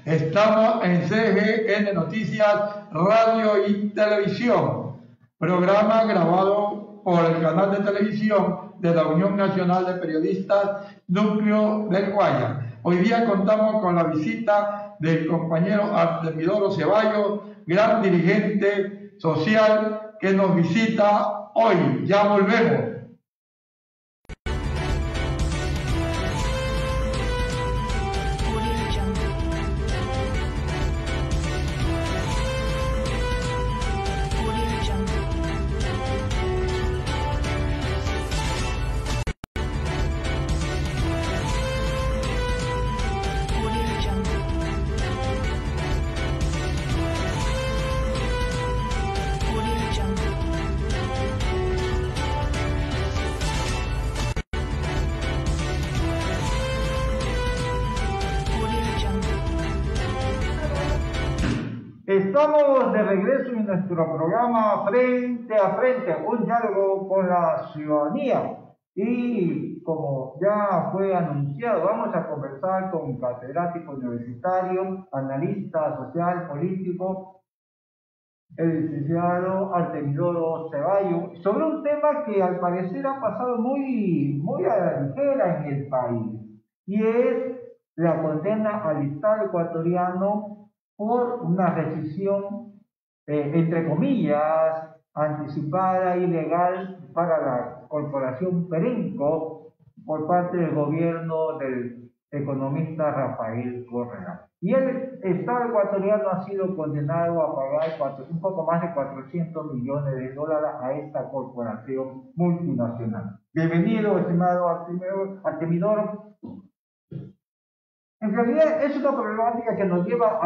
Estamos en CGN Noticias, Radio y Televisión, programa grabado por el canal de televisión de la Unión Nacional de Periodistas Núcleo del Guaya. Hoy día contamos con la visita del compañero Artemidoro Ceballos, gran dirigente social que nos visita hoy. Ya volvemos. Estamos de regreso en nuestro programa Frente a Frente, un diálogo con la ciudadanía. Y como ya fue anunciado, vamos a conversar con un catedrático universitario, analista social, político, el licenciado Artemidoro Ceballos, sobre un tema que al parecer ha pasado muy a la ligera en el país, y es la condena al Estado ecuatoriano por una rescisión, entre comillas, anticipada y legal para la corporación Perenco por parte del gobierno del economista Rafael Correa. Y el Estado ecuatoriano ha sido condenado a pagar un poco más de 400 millones de dólares a esta corporación multinacional. Bienvenido, estimado Artemidoro. En realidad es una problemática que nos lleva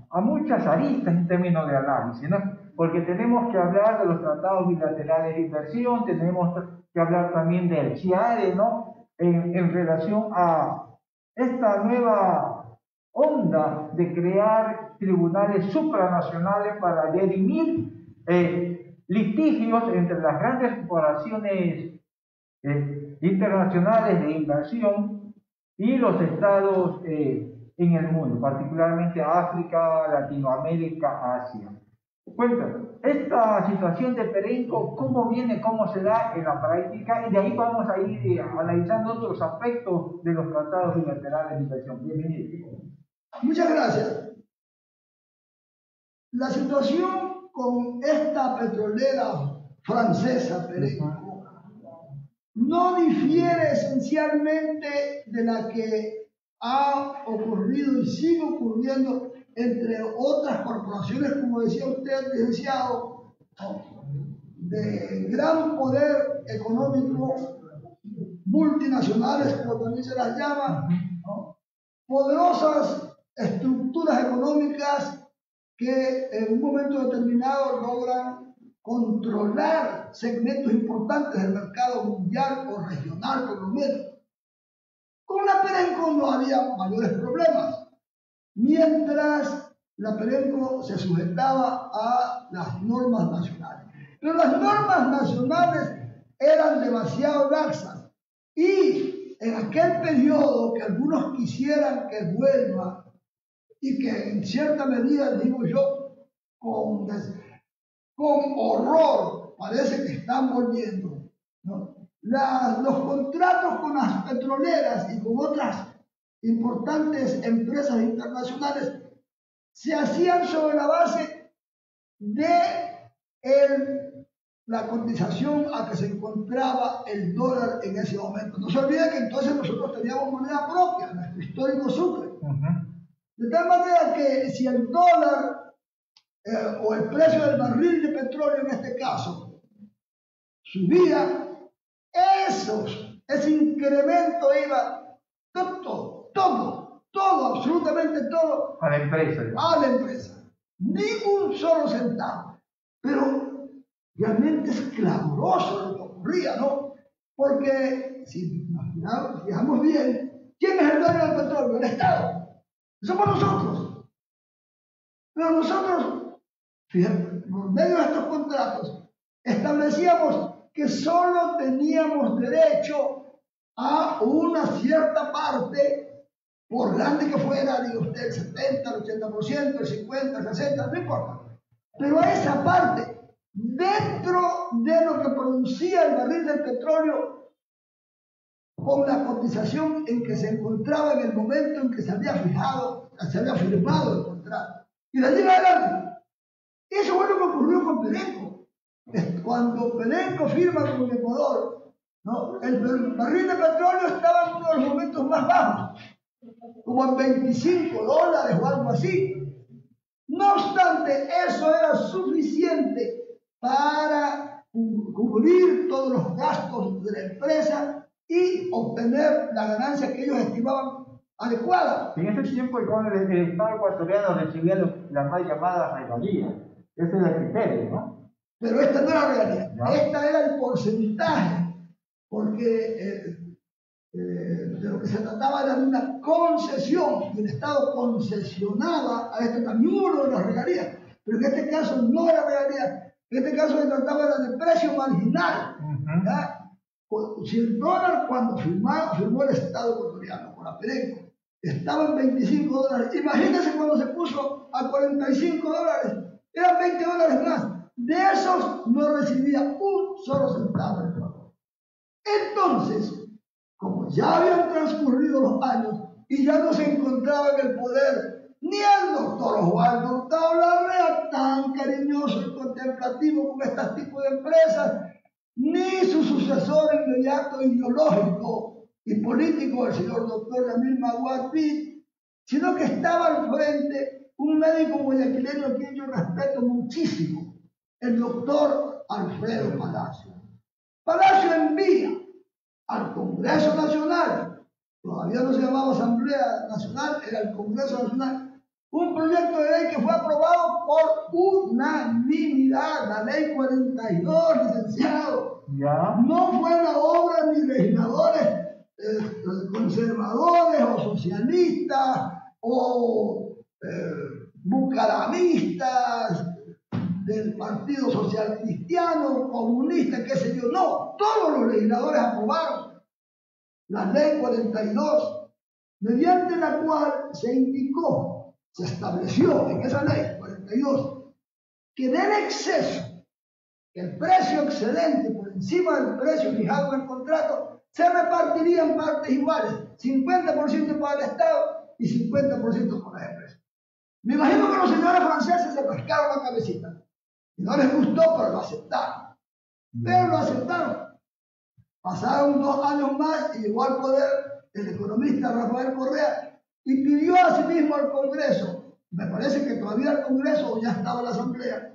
a muchas aristas en términos de análisis, ¿no? Porque tenemos que hablar de los tratados bilaterales de inversión, tenemos que hablar también del CIADE, ¿no? En relación a esta nueva onda de crear tribunales supranacionales para dirimir litigios entre las grandes corporaciones internacionales de inversión y los estados en el mundo, particularmente África, Latinoamérica, Asia. Cuéntanos, esta situación de Perenco, ¿cómo viene, cómo se da en la práctica? Y de ahí vamos a ir analizando otros aspectos de los tratados bilaterales de inversión. Bienvenido. Muchas gracias. La situación con esta petrolera francesa, Perenco, no difiere esencialmente de la que ha ocurrido y sigue ocurriendo entre otras corporaciones, como decía usted, licenciado, de gran poder económico, multinacionales, como también se las llama, ¿no? Poderosas estructuras económicas que en un momento determinado logran controlar segmentos importantes del mercado mundial o regional, por lo menos. Con la Perenco no había mayores problemas, mientras la Perenco se sujetaba a las normas nacionales. Pero las normas nacionales eran demasiado laxas y en aquel periodo que algunos quisieran que vuelva y que en cierta medida, digo yo, con horror parece que están volviendo, ¿no? Los contratos con las petroleras y con otras importantes empresas internacionales se hacían sobre la base de la cotización a que se encontraba el dólar en ese momento. No se olvide que entonces nosotros teníamos moneda propia, nuestro histórico Sucre. De tal manera que si el dólar o el precio del barril de petróleo en este caso subía, ese incremento iba todo, absolutamente todo A la empresa. A la empresa. Ni un solo centavo. Pero realmente es clamoroso lo que ocurría, ¿no? Porque si nos fijamos bien, ¿quién es el dueño del petróleo? El Estado. Somos nosotros. Pero nosotros, fíjate, por medio de estos contratos, establecíamos que solo teníamos derecho a una cierta parte por grande que fuera, diga usted, el 70, el 80%, el 50, el 60, no importa. Pero a esa parte, dentro de lo que producía el barril del petróleo, con la cotización en que se encontraba en el momento en que se había firmado el contrato. Y de allí en adelante, eso fue lo que ocurrió con Perenco. Cuando Perenco firma con Ecuador, ¿no? El barril de petróleo estaba en uno de los momentos más bajos, como en $25 o algo así. No obstante, eso era suficiente para cubrir todos los gastos de la empresa y obtener la ganancia que ellos estimaban adecuada. En ese tiempo el Estado ecuatoriano recibía las mal llamadas regalías. Ese era el criterio, ¿no? Pero esta no era la regalía, ¿no? Esta era el porcentaje, porque de lo que se trataba era de una concesión, y el Estado concesionaba a este también uno de las regalías, pero en este caso no era regalía, en este caso se trataba era de precio marginal. ¿Ya? Si el dólar cuando firmó el Estado ecuatoriano con la Perenco estaba en $25, imagínense cuando se puso a $45, eran $20 más. De esos no recibía un solo centavo el Ecuador. Entonces, como ya habían transcurrido los años y ya no se encontraba en el poder ni el doctor Osvaldo Hurtado Larrea, tan cariñoso y contemplativo con este tipo de empresas, ni su sucesor inmediato ideológico y político, el señor doctor Yamil Maguad Pitt, sino que estaba al frente un médico guayaquileño a quien yo respeto muchísimo, el doctor Alfredo Palacio. Palacio envía al Congreso Nacional, todavía no se llamaba Asamblea Nacional, era el Congreso Nacional, un proyecto de ley que fue aprobado por unanimidad, la ley 42, licenciado. ¿Ya? No fue la obra ni legisladores conservadores o socialistas o bucaramistas del Partido Social Cristiano, comunista, qué sé yo. No, todos los legisladores aprobaron la ley 42, mediante la cual se indicó, se estableció en esa ley 42, que del exceso, el precio excedente por encima del precio fijado en el contrato, se repartiría en partes iguales, 50% para el Estado y 50% para las empresas. Me imagino que los señores franceses se rascaron la cabecita. Y no les gustó, pero lo aceptaron. Pero lo aceptaron. Pasaron 2 años más y llegó al poder el economista Rafael Correa y pidió a sí mismo al Congreso. Me parece que todavía el Congreso ya estaba en la Asamblea.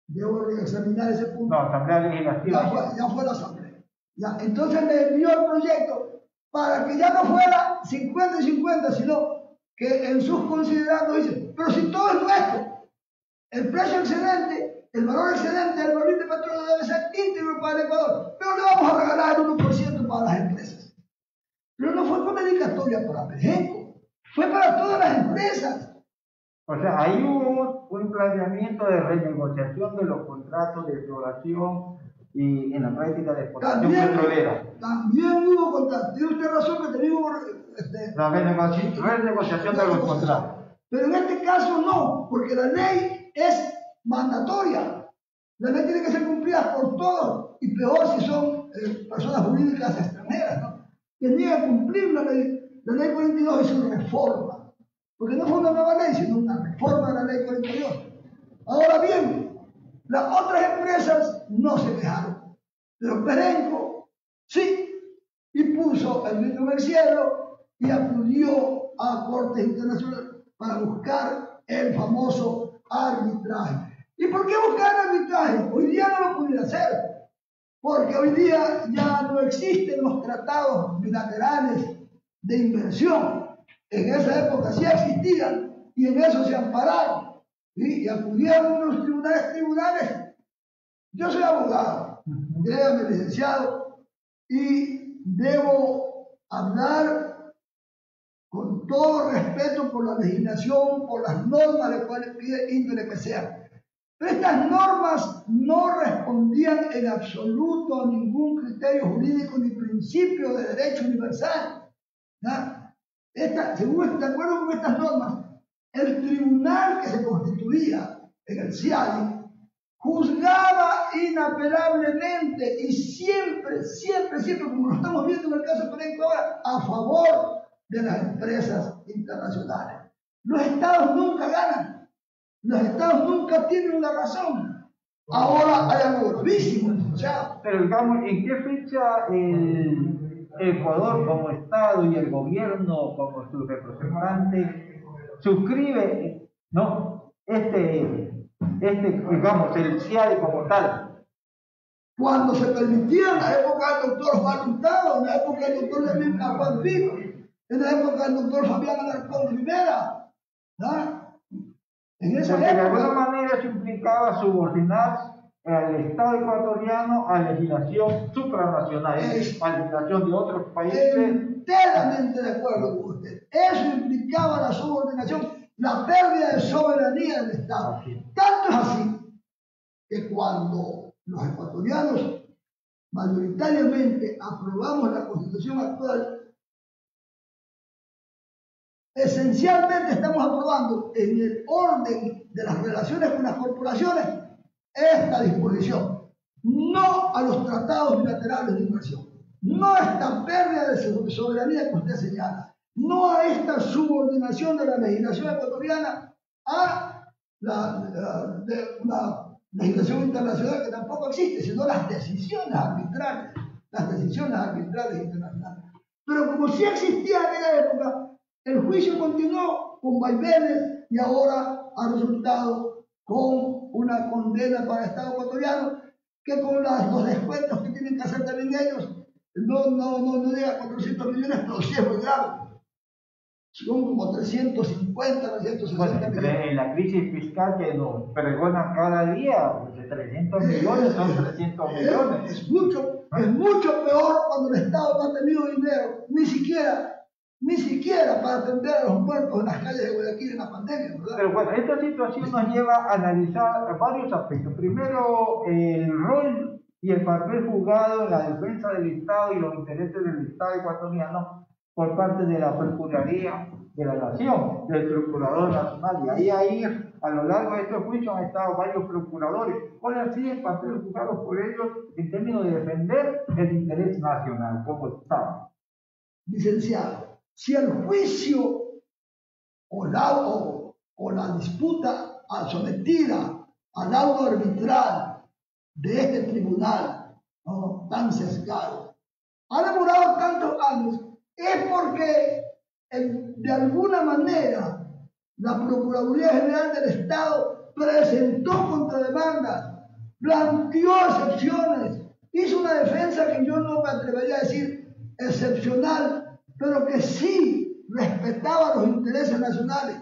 Debo examinar ese punto. No, Asamblea Legislativa. Ya fue la Asamblea. Ya, entonces le envió el proyecto para que ya no fuera 50 y 50, sino que en sus considerandos dice, pero si todo es nuestro, el precio excedente, el valor excedente del barril de petróleo debe ser íntegro para el Ecuador, pero le vamos a regalar el 1% para las empresas. Pero no fue con dedicatoria para Perenco, fue para todas las empresas. O sea, ahí hubo un planteamiento de renegociación de los contratos de exploración y en la práctica de explotación petrolera. También hubo contratos. Tiene usted razón que tenemos la renegociación de los contratos. Pero en este caso no, porque la ley es mandatoria. La ley tiene que ser cumplida por todos, y peor si son personas jurídicas extranjeras, ¿no? Tenía que cumplir la ley 42 y su reforma. Porque no fue una nueva ley, sino una reforma de la ley 42. Ahora bien, las otras empresas no se quejaron, pero Perenco sí, y puso el grito en el cielo y acudió a cortes internacionales para buscar el famoso arbitraje. ¿Y por qué buscar el arbitraje? Hoy día no lo pudiera hacer, porque hoy día ya no existen los tratados bilaterales de inversión. En esa época sí existían y en eso se ampararon, ¿sí? Y acudieron a unos tribunales. Yo soy abogado, créame, licenciado, y debo hablar con todo respeto por la legislación, por las normas de cualquier índole que sean. Pero estas normas no respondían en absoluto a ningún criterio jurídico ni principio de derecho universal, ¿no? Según de acuerdo con estas normas, el tribunal que se constituía en el CIADI juzgaba inapelablemente y siempre, como lo estamos viendo en el caso Perenco ahora, a favor de las empresas internacionales. Los estados nunca ganan, los estados nunca tienen una razón. Ahora hay algo gravísimo. Pero digamos, ¿en qué fecha el Ecuador como estado y el gobierno como su representante suscribe, ¿no?, digamos, el CIADI como tal? Cuando se permitía en la época del doctor Juan Hurtado, en la época del doctor Lenín Campantino, en la época del doctor Fabián Alarcón Rivera, ¿no? En esa época, de alguna manera se implicaba subordinar al Estado ecuatoriano a legislación supranacional, a legislación de otros países. Enteramente de acuerdo con usted. Eso implicaba la subordinación, la pérdida de soberanía del Estado. Tanto es así que cuando los ecuatorianos mayoritariamente aprobamos la Constitución actual, esencialmente estamos aprobando en el orden de las relaciones con las corporaciones esta disposición, no a los tratados bilaterales de inversión, no a esta pérdida de soberanía que usted señala, no a esta subordinación de la legislación ecuatoriana a la legislación internacional que tampoco existe, sino las decisiones arbitrales internacionales. Pero como sí existía en aquella época, el juicio continuó con vaivenes y ahora ha resultado con una condena para el Estado ecuatoriano que con los descuentos que tienen que hacer también ellos no llega a 400 millones, pero sí es muy grave. Son como 350, 360 millones. En la crisis fiscal que nos pregona cada día, pues de 300 millones son 300 millones. Es mucho peor cuando el Estado no ha tenido dinero, ni siquiera para atender a los muertos en las calles de Guayaquil en la pandemia, ¿verdad? Pero bueno, esta situación nos lleva a analizar varios aspectos. Primero, el rol y el papel jugado en la defensa del Estado y los intereses del Estado ecuatoriano por parte de la Procuraduría de la Nación, del Procurador Nacional. Y ahí a lo largo de estos juicios han estado varios procuradores. ¿Cuál ha sido el papel jugado por ellos en términos de defender el interés nacional como Estado? Licenciado, si el juicio o la disputa sometida al laudo arbitral de este tribunal, ¿no?, tan sesgado, ha demorado tantos años, es porque de alguna manera la Procuraduría General del Estado presentó contrademandas, planteó excepciones, hizo una defensa que yo no me atrevería a decir excepcional, pero que sí respetaba los intereses nacionales.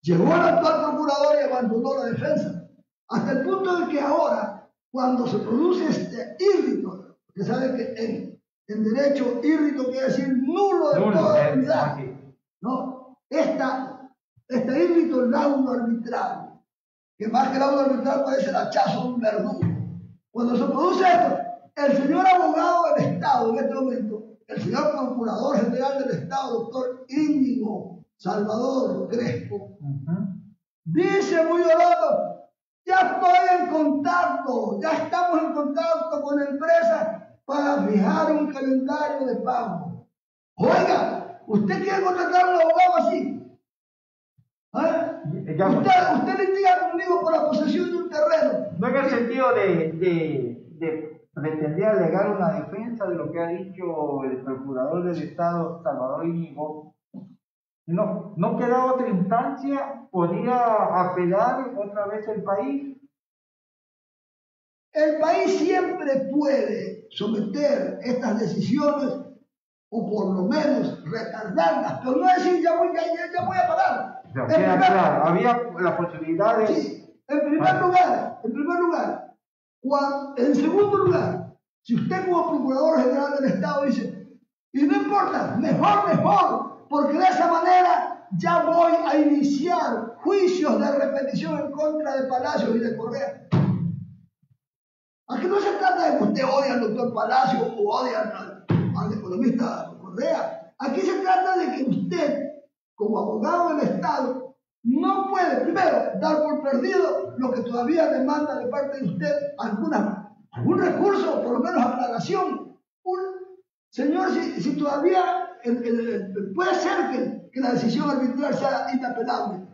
Llegó el actual procurador y abandonó la defensa, hasta el punto de que ahora, cuando se produce este írrito, que sabe que en derecho írrito quiere decir nulo de toda unidad, ¿no? Este írrito laudo arbitral, que más que laudo arbitral parece el hachazo de un verdugo. Cuando se produce esto, el señor abogado del Estado en este momento, el señor Procurador General del Estado, doctor Íñigo Salvador Crespo, dice muy llorando: ya estoy en contacto, ya estamos en contacto con empresas para fijar un calendario de pago. Oiga, ¿usted quiere contratar a un abogado así? Usted litiga conmigo por la posesión de un terreno. No en el sentido de pretender alegar una defensa de lo que ha dicho el Procurador del Estado, Salvador Íñigo. No queda otra instancia, podría apelar otra vez el país. El país siempre puede someter estas decisiones o por lo menos retardarlas, pero no decir ya voy a parar. Claro, había la posibilidad de... Sí, en primer lugar. En segundo lugar, si usted como Procurador General del Estado dice, y no importa, mejor, porque de esa manera ya voy a iniciar juicios de repetición en contra de Palacios y de Correa. Aquí no se trata de que usted odie al doctor Palacio o odie al economista Correa. Aquí se trata de que usted, como abogado del Estado, no puede, primero, dar por perdido lo que todavía demanda de parte de usted algún recurso, por lo menos aclaración. Señor, si todavía puede ser que la decisión arbitral sea inapelable,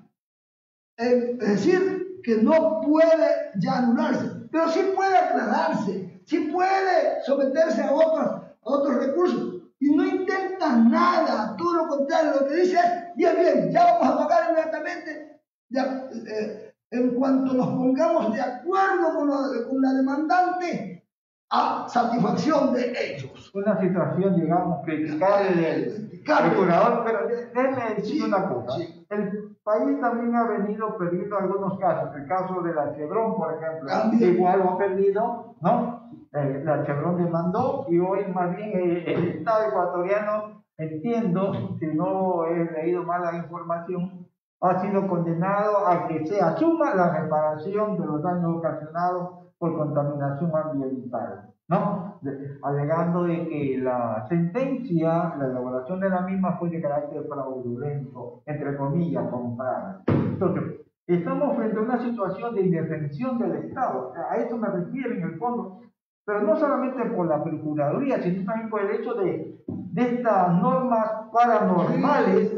es decir, que no puede ya anularse, pero sí puede aclararse, sí puede someterse a otros recursos. Y no intenta nada, todo lo contrario, lo que dice es, bien, ya vamos a pagar inmediatamente, en cuanto nos pongamos de acuerdo con la demandante, a satisfacción de ellos. Una situación, digamos, criticable del procurador, pero déjeme decir una cosa. Sí. El país también ha venido perdiendo algunos casos. El caso de la Chevron, por ejemplo, igual lo ha perdido, ¿no? La Chevron demandó y hoy más bien el Estado ecuatoriano, entiendo, si no he leído mal la información, ha sido condenado a que se asuma la reparación de los daños ocasionados por contaminación ambiental, ¿no? Alegando de que la sentencia, la elaboración de la misma fue de carácter fraudulento, entre comillas, comprada. Entonces, estamos frente a una situación de indefensión del Estado, a eso me refiero en el fondo, pero no solamente por la Procuraduría, sino también por el hecho de estas normas paranormales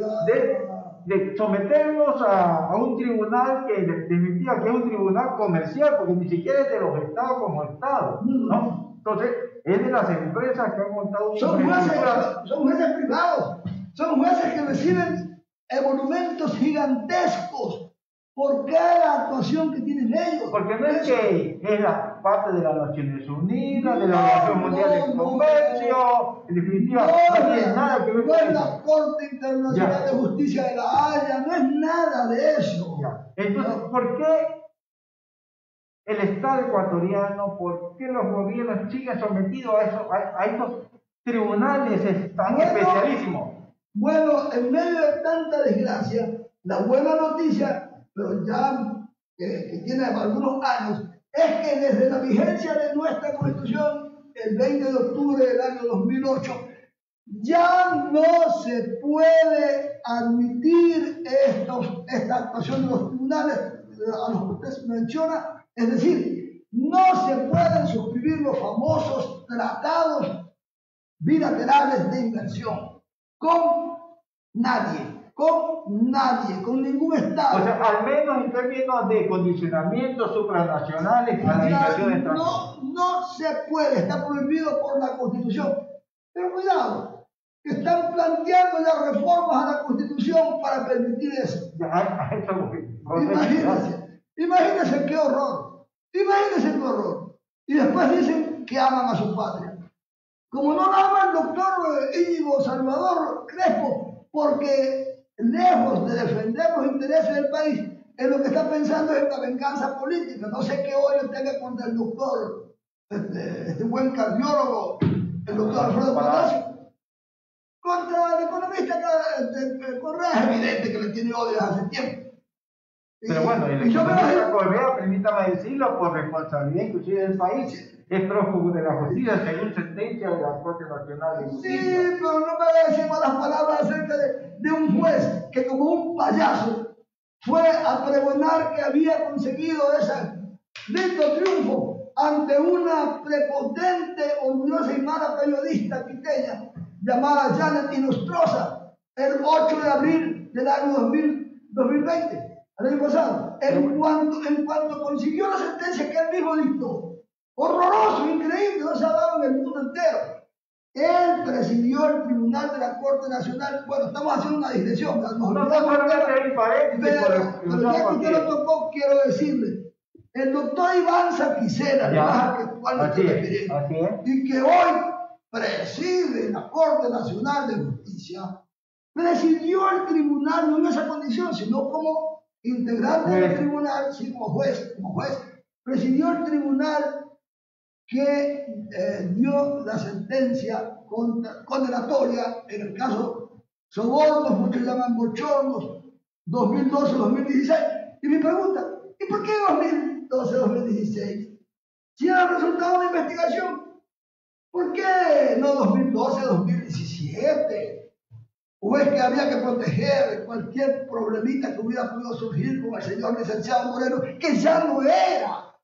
de someternos a un tribunal que definitiva que es un tribunal comercial, porque ni siquiera es de los estados como estado, ¿no? Entonces, es de las empresas que han montado son jueces privados, son jueces que reciben emolumentos gigantescos por cada actuación que tienen ellos. Porque no es que es la parte de las Naciones Unidas, de la Organización Mundial del Comercio, en definitiva, no tiene nada que ver con eso. No es la Corte Internacional de Justicia de la Haya, no es nada de eso. Entonces, ¿por qué el Estado ecuatoriano, por qué los gobiernos siguen sometidos a esos tribunales tan especialísimos? Bueno, en medio de tanta desgracia, la buena noticia, pero ya que tiene algunos años, es que desde la vigencia de nuestra Constitución, el 20 de octubre del año 2008, ya no se puede admitir esta actuación de los tribunales a los que usted menciona, es decir, no se pueden suscribir los famosos tratados bilaterales de inversión con nadie, con ningún Estado. O sea, al menos en términos de condicionamientos supranacionales a la inversión extranjera. No se puede, está prohibido por la Constitución. Pero cuidado, que están planteando ya reformas a la Constitución para permitir eso. Imagínense qué horror. Imagínense qué horror. Y después dicen que aman a su patria. Como no la ama el doctor Íñigo Salvador Crespo, porque lejos de defender los intereses del país, en lo que está pensando es en la venganza política. No sé qué odio tenga contra el doctor, este buen cardiólogo, el doctor Alfredo Palacio. Contra el economista Correa es evidente que le tiene odio desde hace tiempo. Pero bueno, el economista Correa, permítame decirlo, por responsabilidad inclusive del país, es prófugo de la justicia según sentencia de la Corte Nacional de Justicia. Sí, pero no me voy a decir malas palabras acerca de un juez que como un payaso fue a pregonar que había conseguido ese lindo triunfo ante una prepotente, orgullosa y mala periodista quiteña llamada Janet Inostroza el 8 de abril del año 2020, el año pasado, en cuanto consiguió la sentencia que él mismo dictó. Horroroso, increíble, no se ha dado en el mundo entero. Él presidió el tribunal de la Corte Nacional. Bueno, estamos haciendo una digresión. Pero ya que usted lo tocó, quiero decirle, el doctor Iván Sapicera, que actualmente y que hoy preside la Corte Nacional de Justicia, presidió el tribunal no en esa condición, sino como integrante del tribunal, sí, como juez, presidió el tribunal que dio la sentencia condenatoria en el caso Sobornos, muchos llaman bochornos, 2012-2016. Y mi pregunta, ¿y por qué 2012-2016? Si era el resultado de una investigación, ¿por qué no 2012-2017? ¿O es que había que proteger cualquier problemita que hubiera podido surgir con el señor licenciado Moreno, que ya no era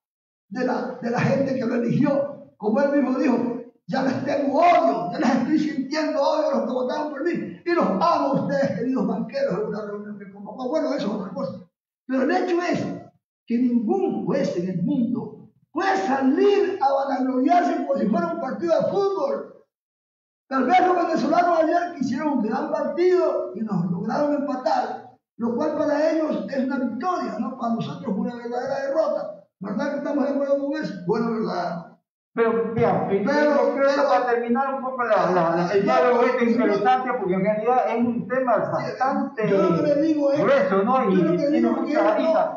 de la gente que lo eligió? Como él mismo dijo, ya les tengo odio, ya les estoy sintiendo odio a los que votaron por mí, y los amo a ustedes, queridos banqueros, en una reunión que convocó. Bueno, eso es otra cosa. Pero el hecho es que ningún juez en el mundo puede salir a vanagloriarse como si fuera un partido de fútbol. Tal vez los venezolanos ayer hicieron un gran partido y nos lograron empatar, lo cual para ellos es una victoria, ¿no? Para nosotros es una verdadera derrota. ¿Verdad que estamos de acuerdo con eso? Bueno, verdad. Pero, bien, creo que para terminar un poco el diálogo es interesante, porque en realidad es un tema bastante grueso, ¿no? Y tiene muchas aristas.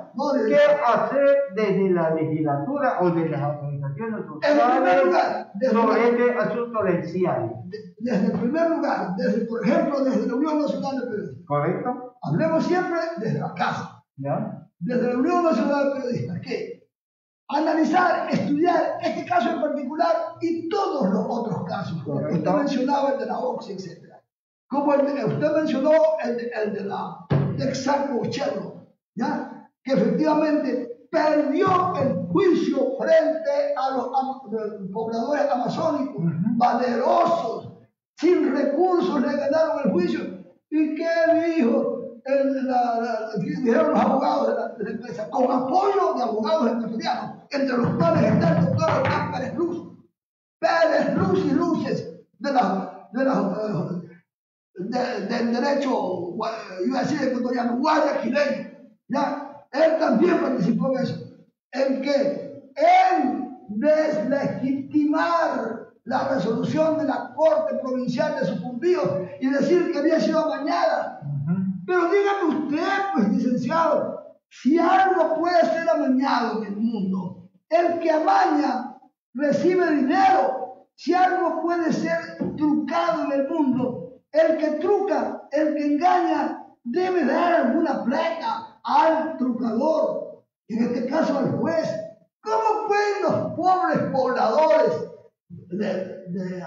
¿Qué hacer desde la legislatura o de las organizaciones sociales sobre este asunto del CIADI? Desde el primer lugar, por ejemplo, desde la Unión Nacional de Periodistas. ¿Correcto? Hablemos siempre desde la casa. ¿Ya? Desde la Unión Nacional de Periodistas, ¿qué? Analizar, estudiar este caso en particular y todos los otros casos. Correcto. Usted mencionaba el de la OXI, etc. Como usted mencionó el de Exarco Chevron, ¿ya? Que efectivamente perdió el juicio frente a los pobladores amazónicos, valerosos, sin recursos, le ganaron el juicio. ¿Y qué dijo? Dijeron los abogados de la empresa, con apoyo de abogados ecuatorianos, entre los cuales está el doctor Hernán Pérez Luz. Pérez Luz y Luces del derecho, iba a decir ecuatoriano, guayaquileño, ¿ya? Él también participó en eso, en deslegitimar la resolución de la Corte Provincial de Sucumbíos y decir que había sido amañada. Pero dígame usted, pues, licenciado, si algo puede ser amañado en el mundo, el que amaña recibe dinero. Si algo puede ser trucado en el mundo, el que truca, el que engaña, debe dar alguna plata al trucador, en este caso al juez. ¿Cómo pueden los pobres pobladores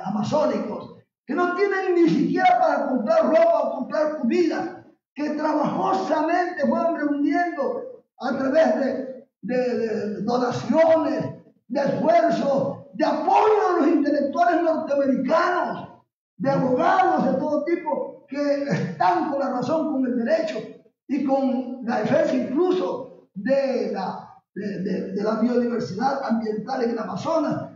amazónicos, que no tienen ni siquiera para comprar ropa o comprar comida, que trabajosamente fueron reuniendo a través de donaciones, de esfuerzos, de apoyo a los intelectuales norteamericanos, de abogados de todo tipo, que están con la razón, con el derecho y con la defensa incluso de la biodiversidad ambiental en el Amazonas?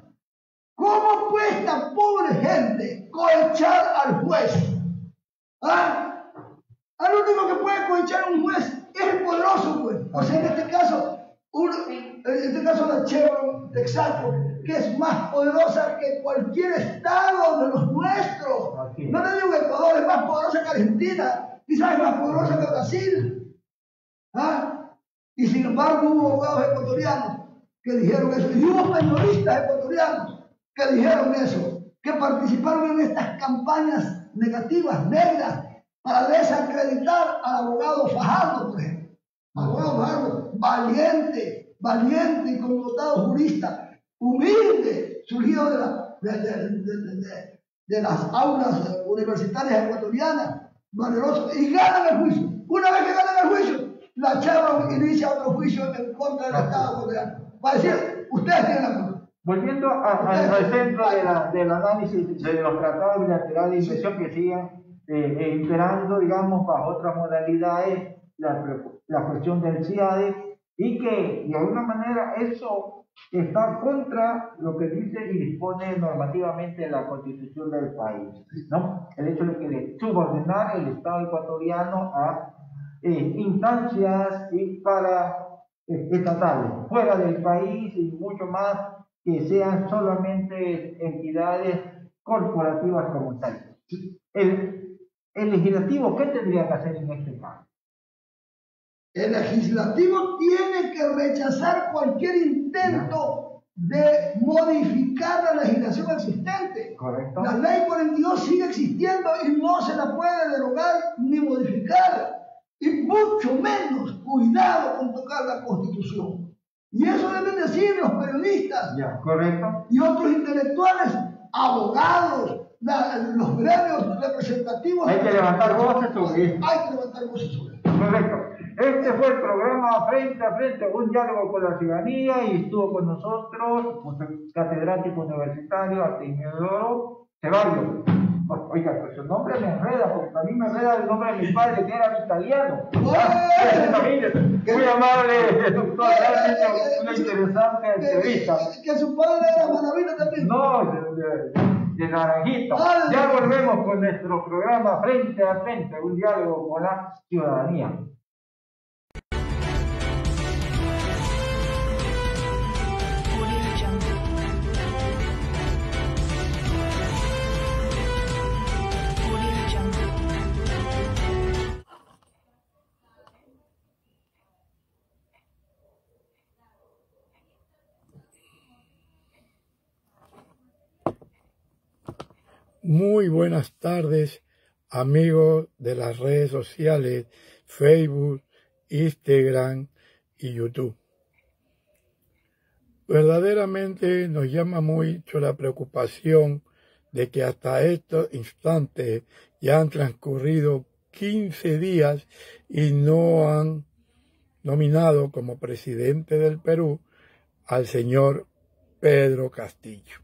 ¿Cómo puede esta pobre gente cohechar al juez? ¿Ah? Al único que puede cohechar a un juez es el poderoso juez. O sea, en este caso la Chevron de Exarco, que es más poderosa que cualquier estado de los nuestros. Okay. No le digo que Ecuador es más poderosa que Argentina, quizás es más poderosa que Brasil. ¿Ah? Y sin embargo hubo abogados ecuatorianos que dijeron eso, y hubo periodistas ecuatorianos que dijeron eso, que participaron en estas campañas negativas, negras, para desacreditar al abogado Fajardo, por ejemplo. Abogado Fajardo, valiente y connotado jurista, humilde, surgido de las aulas universitarias ecuatorianas, valeroso, y ganan el juicio. Una vez que ganan el juicio, la Chevron inicia otro juicio en contra del Estado ecuatoriano. Para decir, ustedes tienen la culpa. Volviendo al centro del análisis de los tratados bilaterales de inversión que siguen imperando, digamos, bajo otras modalidades, la cuestión del CIADI, y que de alguna manera eso está contra lo que dice y dispone normativamente la Constitución del país, ¿no? El hecho de que subordinar el Estado ecuatoriano a instancias y para estatales fuera del país, y mucho más que sean solamente entidades corporativas como tal. El legislativo, ¿qué tendría que hacer en este caso? El legislativo tiene que rechazar cualquier intento de modificar la legislación existente. Correcto. La ley 42 sigue existiendo y no se la puede derogar ni modificar. Y mucho menos, cuidado con tocar la Constitución. Y eso deben decir los periodistas. Correcto. Y otros intelectuales, abogados, los gremios representativos. Hay que levantar voces sobre esto. Hay que levantar voces sobre esto. Correcto. Este fue el programa Frente a Frente, un diálogo con la ciudadanía, y estuvo con nosotros el catedrático universitario Artemio Ceballos. Oiga, pues su nombre me enreda, porque a mí me enreda el nombre de mi padre, que era italiano. Muy amable, doctor, realmente una interesante entrevista. Que su padre era manavita también. No, de Naranjito. Ya volvemos con nuestro programa Frente a Frente, un diálogo con la ciudadanía. Muy buenas tardes, amigos de las redes sociales, Facebook, Instagram y YouTube. Verdaderamente nos llama mucho la preocupación de que hasta estos instantes ya han transcurrido 15 días y no han nominado como presidente del Perú al señor Pedro Castillo.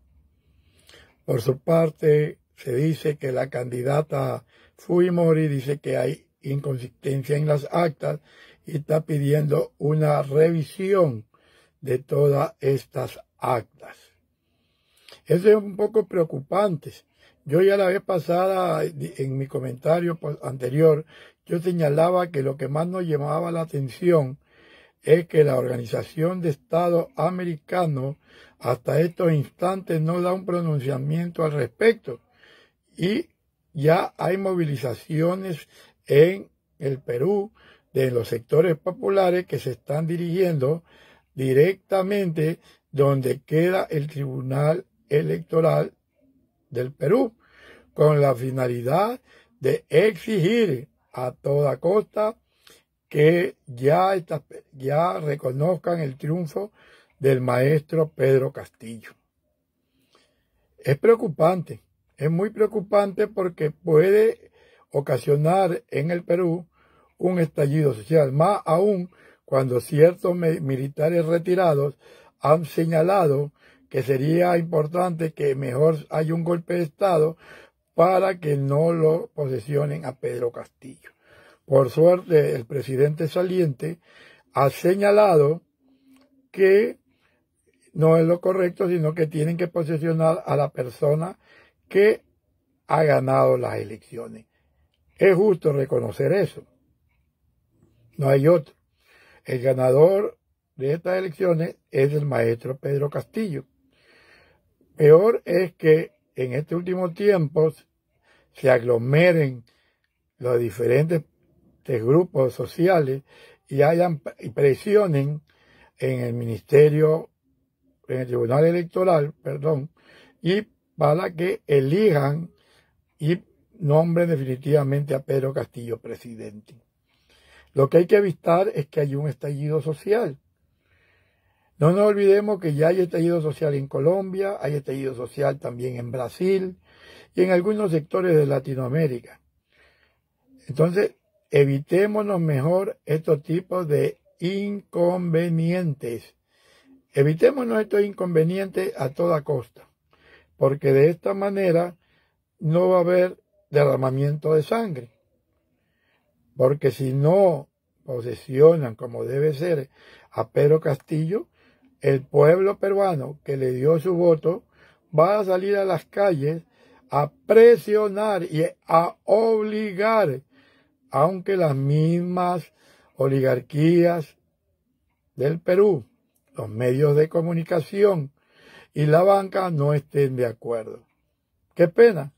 Por su parte, se dice que la candidata Fujimori dice que hay inconsistencia en las actas y está pidiendo una revisión de todas estas actas. Eso es un poco preocupante. Yo ya la vez pasada, en mi comentario anterior, yo señalaba que lo que más nos llamaba la atención es que la Organización de Estados Americanos hasta estos instantes no da un pronunciamiento al respecto. Y ya hay movilizaciones en el Perú de los sectores populares que se están dirigiendo directamente donde queda el Tribunal Electoral del Perú, con la finalidad de exigir a toda costa que ya reconozcan el triunfo del maestro Pedro Castillo. Es preocupante. Es muy preocupante porque puede ocasionar en el Perú un estallido social, más aún cuando ciertos militares retirados han señalado que sería importante que mejor haya un golpe de Estado para que no lo posesionen a Pedro Castillo. Por suerte, el presidente saliente ha señalado que no es lo correcto, sino que tienen que posesionar a la persona que ha ganado las elecciones. Es justo reconocer eso. No hay otro. El ganador de estas elecciones es el maestro Pedro Castillo. Peor es que en este último tiempo se aglomeren los diferentes grupos sociales y presionen en el ministerio, en el Tribunal Electoral, y para que elijan y nombren definitivamente a Pedro Castillo presidente. Lo que hay que evitar es que haya un estallido social. No nos olvidemos que ya hay estallido social en Colombia, hay estallido social también en Brasil y en algunos sectores de Latinoamérica. Entonces, evitémonos mejor estos tipos de inconvenientes. Evitémonos estos inconvenientes a toda costa, porque de esta manera no va a haber derramamiento de sangre. Porque si no posesionan como debe ser a Pedro Castillo, el pueblo peruano que le dio su voto va a salir a las calles a presionar y a obligar, aunque las mismas oligarquías del Perú, los medios de comunicación y la banca no estén de acuerdo. Qué pena,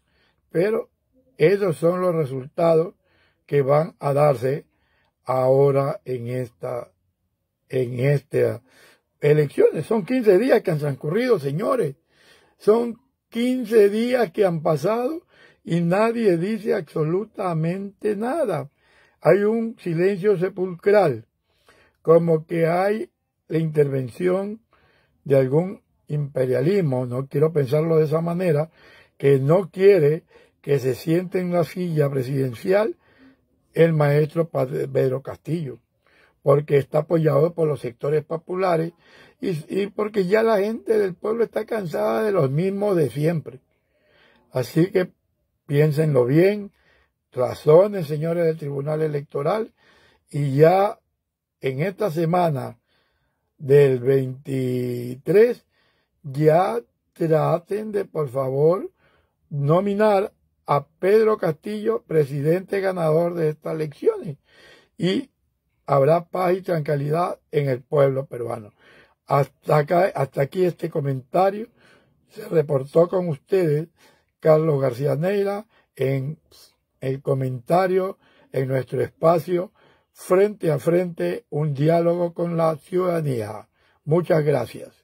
pero esos son los resultados que van a darse ahora en estas elecciones. Son 15 días que han transcurrido, señores. Son 15 días que han pasado y nadie dice absolutamente nada. Hay un silencio sepulcral, como que hay la intervención de algún imperialismo, no quiero pensarlo de esa manera, que no quiere que se siente en la silla presidencial el maestro Pedro Castillo, porque está apoyado por los sectores populares y porque ya la gente del pueblo está cansada de los mismos de siempre. Así que piénsenlo bien, razonen, señores del Tribunal Electoral, y ya en esta semana del 23 ya traten de, por favor, nominar a Pedro Castillo presidente ganador de estas elecciones y habrá paz y tranquilidad en el pueblo peruano. Hasta aquí este comentario. Se reportó con ustedes Carlos García Neira en el comentario en nuestro espacio Frente a Frente, un diálogo con la ciudadanía. Muchas gracias.